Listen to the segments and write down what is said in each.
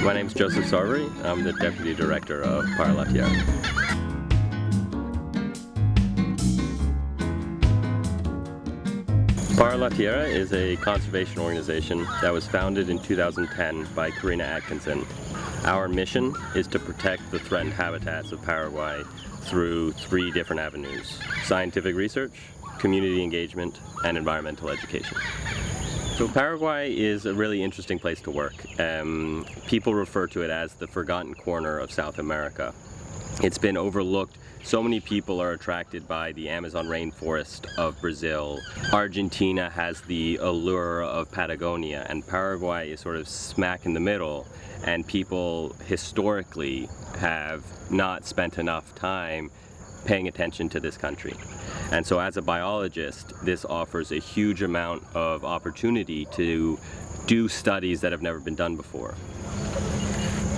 My name is Joseph Sarvery. I'm the Deputy Director of Tierra. Tierra is a conservation organization that was founded in 2010 by Karina Atkinson. Our mission is to protect the threatened habitats of Paraguay through 3 different avenues: scientific research, community engagement, and environmental education. So Paraguay is a really interesting place to work. People refer to it as the forgotten corner of South America. It's been overlooked. So many people are attracted by the Amazon rainforest of Brazil. Argentina has the allure of Patagonia, and Paraguay is sort of smack in the middle, and people historically have not spent enough time paying attention to this country. And so as a biologist, this offers a huge amount of opportunity to do studies that have never been done before.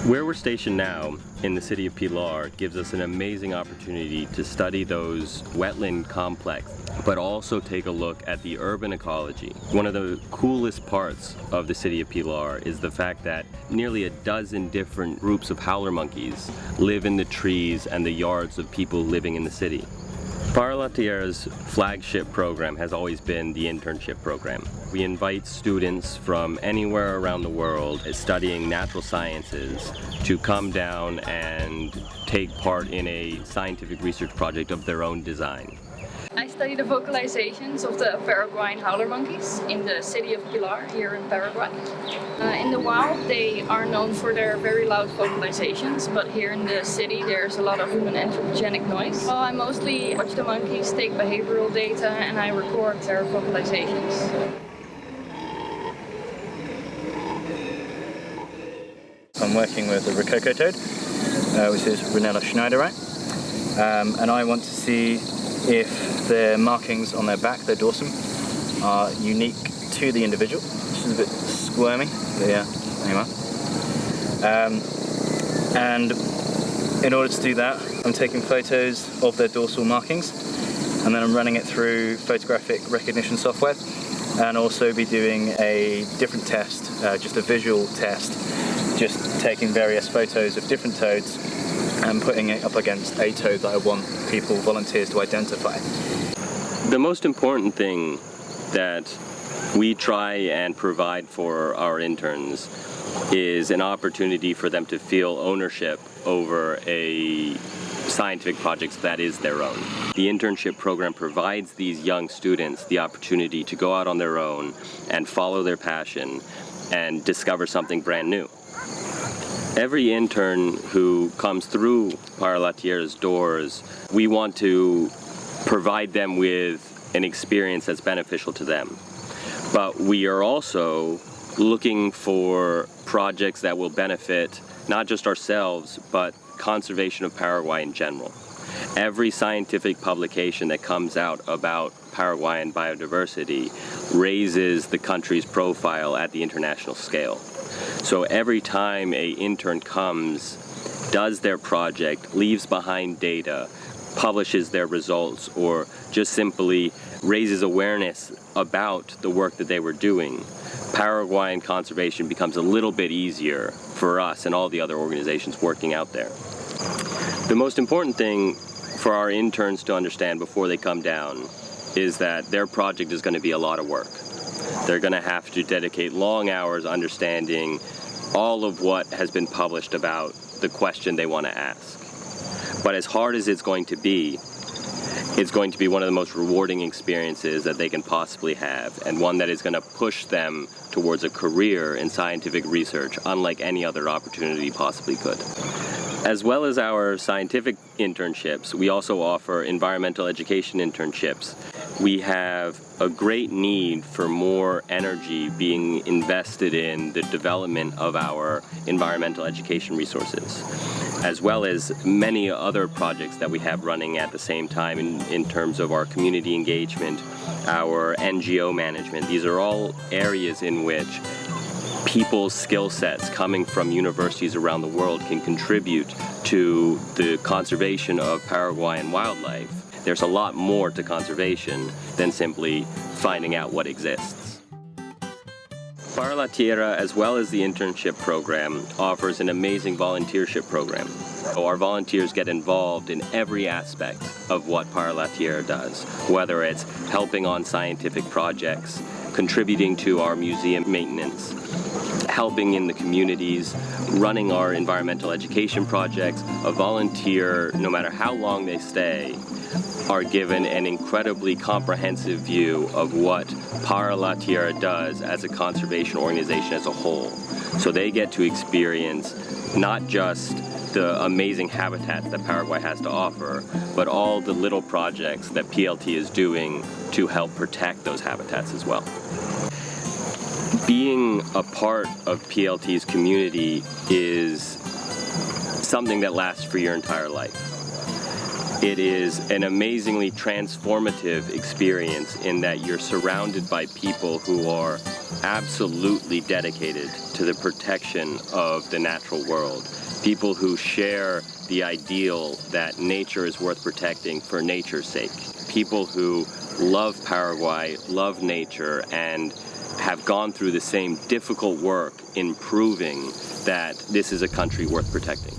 Where we're stationed now, in the city of Pilar, gives us an amazing opportunity to study those wetland complexes, but also take a look at the urban ecology. One of the coolest parts of the city of Pilar is the fact that nearly a dozen different groups of howler monkeys live in the trees and the yards of people living in the city. Tierra's flagship program has always been the internship program. We invite students from anywhere around the world studying natural sciences to come down and take part in a scientific research project of their own design. I study the vocalizations of the Paraguayan howler monkeys in the city of Pilar here in Paraguay. In the wild they are known for their very loud vocalizations, but here in the city there's a lot of human anthropogenic noise. Well, I mostly watch the monkeys, take behavioral data, and I record their vocalizations. I'm working with the Rococo toad, which is Rhinella schneideri, and I want to see if the markings on their back, their dorsum, are unique to the individual. This is a bit squirmy, but yeah, anyway. And in order to do that, I'm taking photos of their dorsal markings, and then I'm running it through photographic recognition software, and also be doing a different test, just a visual test, just taking various photos of different toads and putting it up against a toad that I want people, volunteers, to identify. The most important thing that we try and provide for our interns is an opportunity for them to feel ownership over a scientific project that is their own. The internship program provides these young students the opportunity to go out on their own and follow their passion and discover something brand new. Every intern who comes through Tierra's doors, we want to provide them with an experience that's beneficial to them. But we are also looking for projects that will benefit not just ourselves, but conservation of Paraguay in general. Every scientific publication that comes out about Paraguayan biodiversity raises the country's profile at the international scale. So every time an intern comes, does their project, leaves behind data, publishes their results, or just simply raises awareness about the work that they were doing, Paraguayan conservation becomes a little bit easier for us and all the other organizations working out there. The most important thing for our interns to understand before they come down is that their project is going to be a lot of work. They're going to have to dedicate long hours understanding all of what has been published about the question they want to ask. But as hard as it's going to be one of the most rewarding experiences that they can possibly have, and one that is going to push them towards a career in scientific research unlike any other opportunity possibly could. As well as our scientific internships, we also offer environmental education internships. We have a great need for more energy being invested in the development of our environmental education resources, as well as many other projects that we have running at the same time in terms of our community engagement, our NGO management. These are all areas in which people's skill sets coming from universities around the world can contribute to the conservation of Paraguayan wildlife. There's a lot more to conservation than simply finding out what exists. Para la Tierra, as well as the internship program, offers an amazing volunteership program. So our volunteers get involved in every aspect of what Para la Tierra does, whether it's helping on scientific projects, contributing to our museum maintenance, helping in the communities, running our environmental education projects. A volunteer, no matter how long they stay, are given an incredibly comprehensive view of what Para la Tierra does as a conservation organization as a whole. So they get to experience not just the amazing habitats that Paraguay has to offer, but all the little projects that PLT is doing to help protect those habitats as well. Being a part of PLT's community is something that lasts for your entire life. It is an amazingly transformative experience in that you're surrounded by people who are absolutely dedicated to the protection of the natural world. People who share the ideal that nature is worth protecting for nature's sake. People who love Paraguay, love nature, and have gone through the same difficult work in proving that this is a country worth protecting.